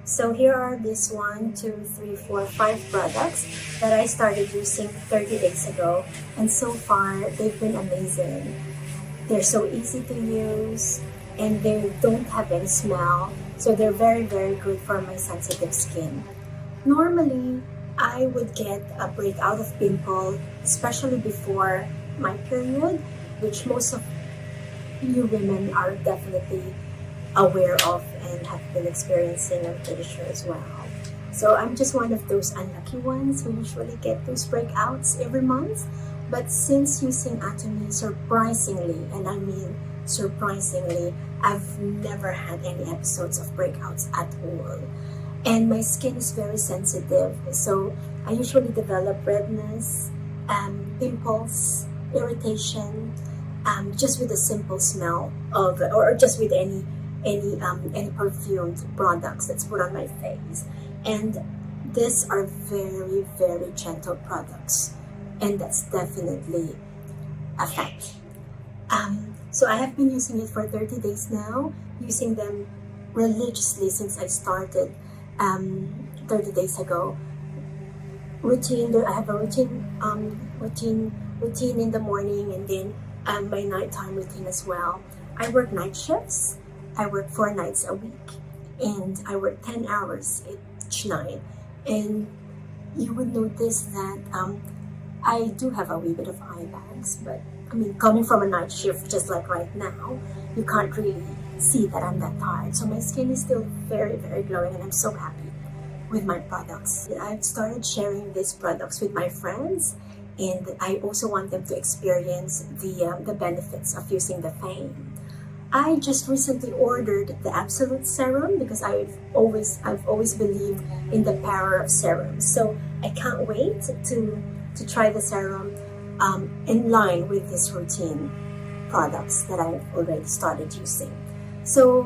So here are these 1, 2, 3, 4, 5 products that I started using 30 days ago, and so far they've been amazing. They're so easy to use and they don't have any smell, so they're very, very good for my sensitive skin. Normally, I would get a breakout of pimple, especially before my period, which most of you women are definitely aware of and have been experiencing, I'm pretty sure as well. So I'm just one of those unlucky ones who usually get those breakouts every month. But since using Atomy, surprisingly, and I mean surprisingly, I've never had any episodes of breakouts at all. And my skin is very sensitive, so I usually develop redness, pimples, irritation, just with a simple smell of, or just with any perfumed products that's put on my face. And these are very, very gentle products, and that's definitely a fact. So I have been using it for 30 days now, using them religiously since I started 30 days ago. I have a routine in the morning, and then my nighttime routine as well. I work night shifts. I work 4 nights a week, and I work 10 hours each night. And you would notice that I do have a wee bit of eye bags, but I mean, coming from a night shift just like right now, you can't really see that I'm that tired. So my skin is still very, very glowing, and I'm so happy with my products. I've started sharing these products with my friends, and I also want them to experience the benefits of using the Fame. I just recently ordered the Absolute Serum because I've always believed in the power of serums. So I can't wait to try the serum in line with this routine products that I've already started using. So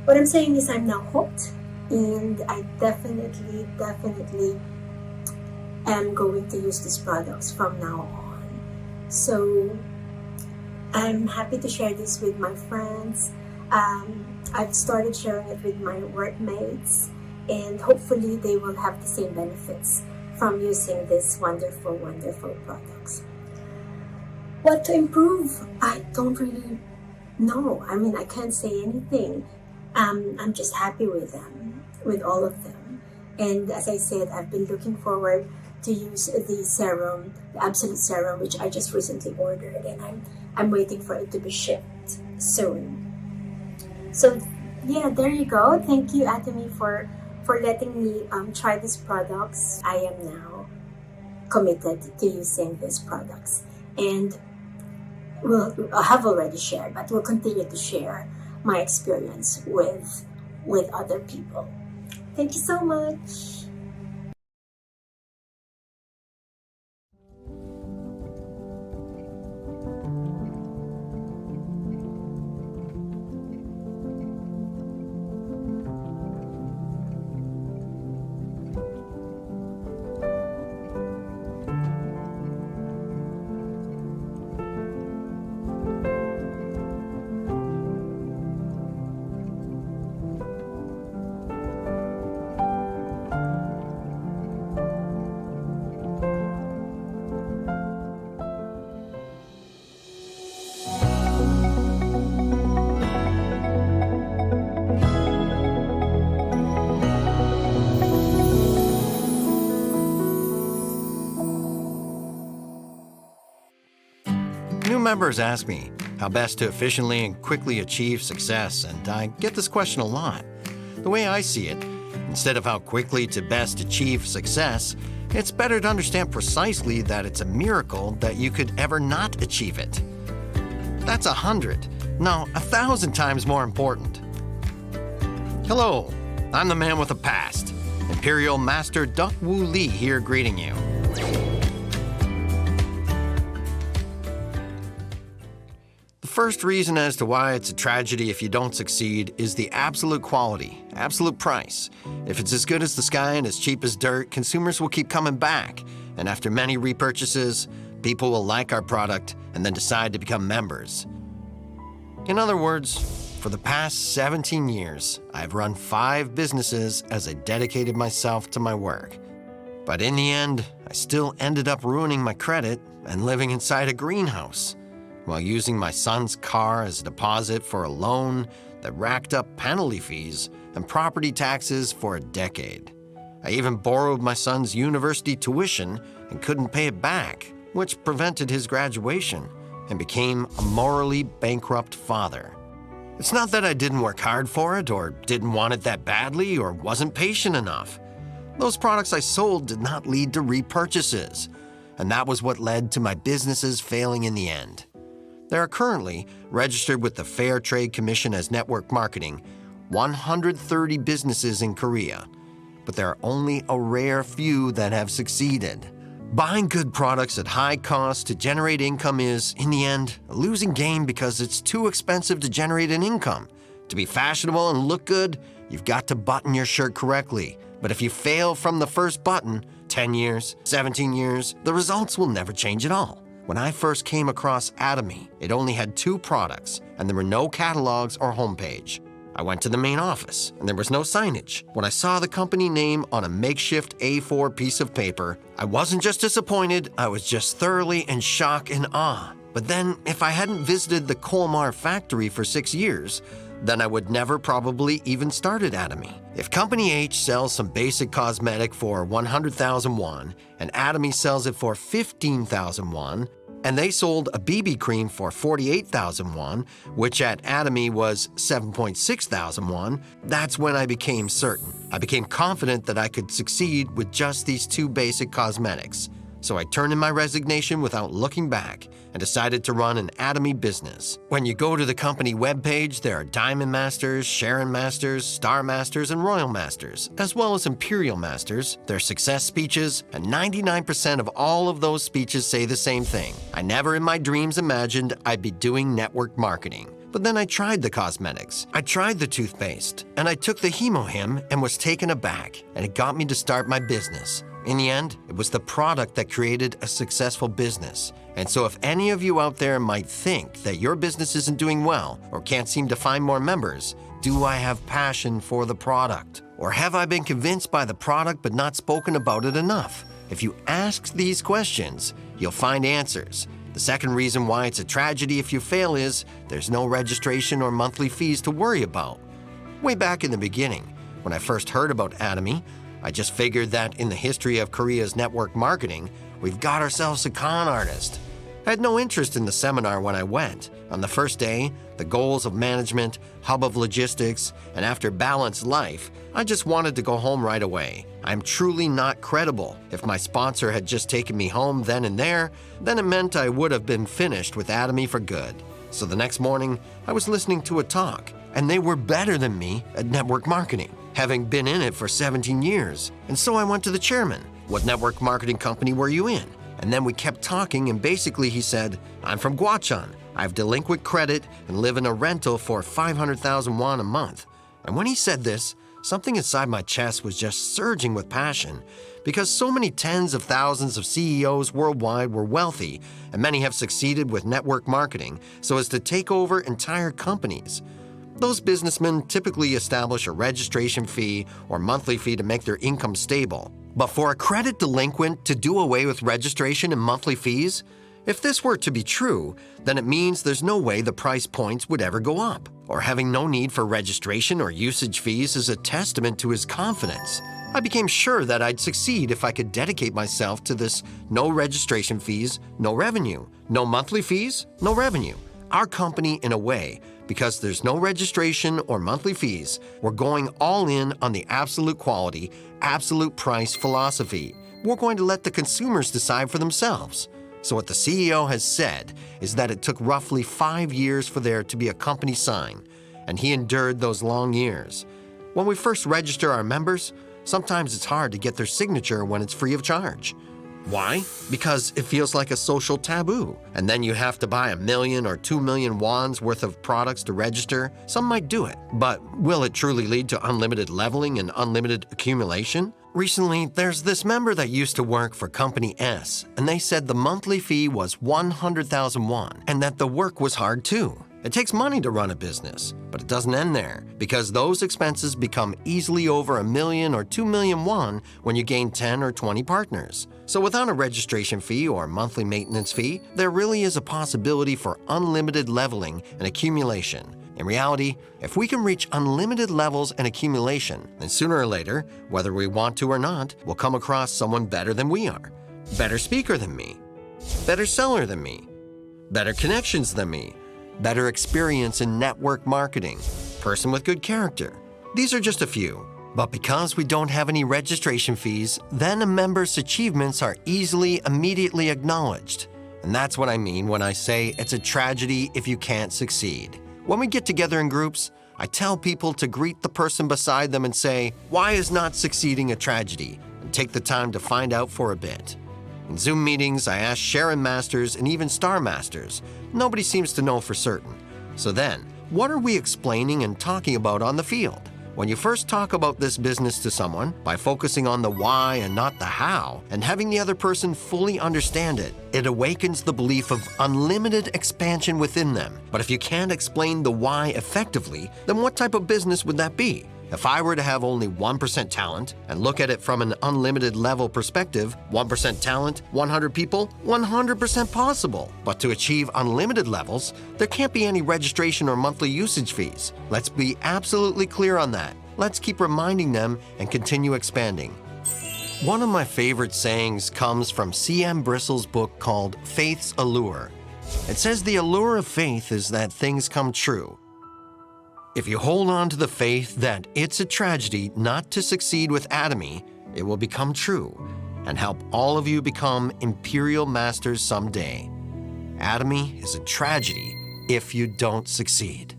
what I'm saying is I'm now hooked. and I definitely am going to use these products from now on. So I'm happy to share this with my friends. I've started sharing it with my workmates, and hopefully they will have the same benefits from using these wonderful products. What to improve? I don't really know. I mean, I can't say anything. I'm just happy with them, with all of them. And as I said, I've been looking forward to use the serum, the Absolute Serum, which I just recently ordered, and I'm waiting for it to be shipped soon. So yeah, there you go. Thank you, Atomy, for letting me try these products. I am now committed to using these products, and I have already shared, but will continue to share my experience with other people. Thank you so much. New members ask me how best to efficiently and quickly achieve success, and I get this question a lot. The way I see it, instead of how quickly to best achieve success, it's better to understand precisely that it's a miracle that you could ever not achieve it. That's 100, no, 1,000 times more important. Hello, I'm the man with a past. Imperial Master Duck Wu Li here greeting you. The first reason as to why it's a tragedy if you don't succeed is the absolute quality, absolute price. If it's as good as the sky and as cheap as dirt, consumers will keep coming back. And after many repurchases, people will like our product and then decide to become members. In other words, for the past 17 years, I've run 5 businesses as I dedicated myself to my work. But in the end, I still ended up ruining my credit and living inside a greenhouse, while using my son's car as a deposit for a loan that racked up penalty fees and property taxes for a decade. I even borrowed my son's university tuition and couldn't pay it back, which prevented his graduation, and became a morally bankrupt father. It's not that I didn't work hard for it, or didn't want it that badly, or wasn't patient enough. Those products I sold did not lead to repurchases, and that was what led to my businesses failing in the end. There are currently, registered with the Fair Trade Commission as network marketing, 130 businesses in Korea, but there are only a rare few that have succeeded. Buying good products at high cost to generate income is, in the end, a losing game because it's too expensive to generate an income. To be fashionable and look good, you've got to button your shirt correctly. But if you fail from the first button, 10 years, 17 years, the results will never change at all. When I first came across Atomy, it only had 2 products, and there were no catalogs or homepage. I went to the main office, and there was no signage. When I saw the company name on a makeshift A4 piece of paper, I wasn't just disappointed, I was just thoroughly in shock and awe. But then, if I hadn't visited the Colmar factory for 6 years, then I would never probably even started Atomy. If Company H sells some basic cosmetic for 100,000 won, and Atomy sells it for 15,000 won, and they sold a BB cream for 48,000 won, which at Atomy was 7.6 thousand won, that's when I became certain. I became confident that I could succeed with just these 2 basic cosmetics. So I turned in my resignation without looking back and decided to run an Atomy business. When you go to the company webpage, there are Diamond Masters, Sharon Masters, Star Masters, and Royal Masters, as well as Imperial Masters, their success speeches, and 99% of all of those speeches say the same thing. I never in my dreams imagined I'd be doing network marketing. But then I tried the cosmetics, I tried the toothpaste, and I took the Hemohim and was taken aback, and it got me to start my business. In the end, it was the product that created a successful business. And so if any of you out there might think that your business isn't doing well or can't seem to find more members, do I have passion for the product? Or have I been convinced by the product but not spoken about it enough? If you ask these questions, you'll find answers. The second reason why it's a tragedy if you fail is there's no registration or monthly fees to worry about. Way back in the beginning, when I first heard about Atomy, I just figured that in the history of Korea's network marketing, we've got ourselves a con artist. I had no interest in the seminar when I went. On the first day, the goals of management, hub of logistics, and after balanced life, I just wanted to go home right away. I'm truly not credible. If my sponsor had just taken me home then and there, then it meant I would have been finished with Atomy for good. So the next morning, I was listening to a talk, and they were better than me at network marketing, having been in it for 17 years. And so I went to the chairman. What network marketing company were you in? And then we kept talking, and basically he said, I'm from Gwacheon. I have delinquent credit and live in a rental for 500,000 won a month. And when he said this, something inside my chest was just surging with passion, because so many tens of thousands of CEOs worldwide were wealthy, and many have succeeded with network marketing so as to take over entire companies. Those businessmen typically establish a registration fee or monthly fee to make their income stable. But for a credit delinquent to do away with registration and monthly fees? If this were to be true, then it means there's no way the price points would ever go up. Or having no need for registration or usage fees is a testament to his confidence. I became sure that I'd succeed if I could dedicate myself to this no registration fees, no revenue, no monthly fees, no revenue. Our company, in a way, because there's no registration or monthly fees, we're going all in on the absolute quality, absolute price philosophy. We're going to let the consumers decide for themselves. So what the CEO has said is that it took roughly 5 years for there to be a company sign, and he endured those long years. When we first register our members, sometimes it's hard to get their signature when it's free of charge. Why? Because it feels like a social taboo, and then you have to buy 1 million or 2 million wons worth of products to register. Some might do it, but will it truly lead to unlimited leveling and unlimited accumulation? Recently, there's this member that used to work for Company S, and they said the monthly fee was 100,000 won, and that the work was hard too. It takes money to run a business, but it doesn't end there, because those expenses become easily over 1 million or 2 million won when you gain 10 or 20 partners. So without a registration fee or monthly maintenance fee, there really is a possibility for unlimited leveling and accumulation. In reality, if we can reach unlimited levels and accumulation, then sooner or later, whether we want to or not, we'll come across someone better than we are. Better speaker than me. Better seller than me. Better connections than me. Better experience in network marketing. Person with good character. These are just a few. But because we don't have any registration fees, then a member's achievements are easily, immediately acknowledged. And that's what I mean when I say it's a tragedy if you can't succeed. When we get together in groups, I tell people to greet the person beside them and say, why is not succeeding a tragedy? And take the time to find out for a bit. In Zoom meetings, I ask Sharon Masters and even Star Masters. Nobody seems to know for certain. So then, what are we explaining and talking about on the field? When you first talk about this business to someone, by focusing on the why and not the how, and having the other person fully understand it, it awakens the belief of unlimited expansion within them. But if you can't explain the why effectively, then what type of business would that be? If I were to have only 1% talent and look at it from an unlimited level perspective, 1% talent, 100 people, 100% possible. But to achieve unlimited levels, there can't be any registration or monthly usage fees. Let's be absolutely clear on that. Let's keep reminding them and continue expanding. One of my favorite sayings comes from C.M. Bristle's book called Faith's Allure. It says the allure of faith is that things come true. If you hold on to the faith that it's a tragedy not to succeed with Atomy, it will become true and help all of you become Imperial Masters someday. Atomy is a tragedy if you don't succeed.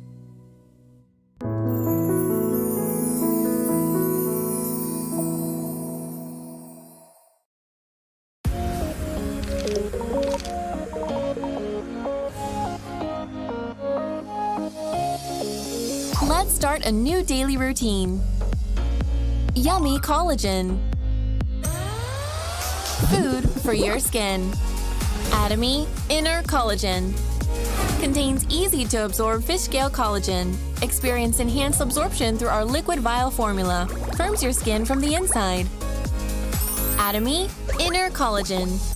Let's start a new daily routine. Yummy collagen. Food for your skin. Atomy Inner Collagen. Contains easy-to-absorb fish scale collagen. Experience enhanced absorption through our liquid vial formula. Firms your skin from the inside. Atomy Inner Collagen.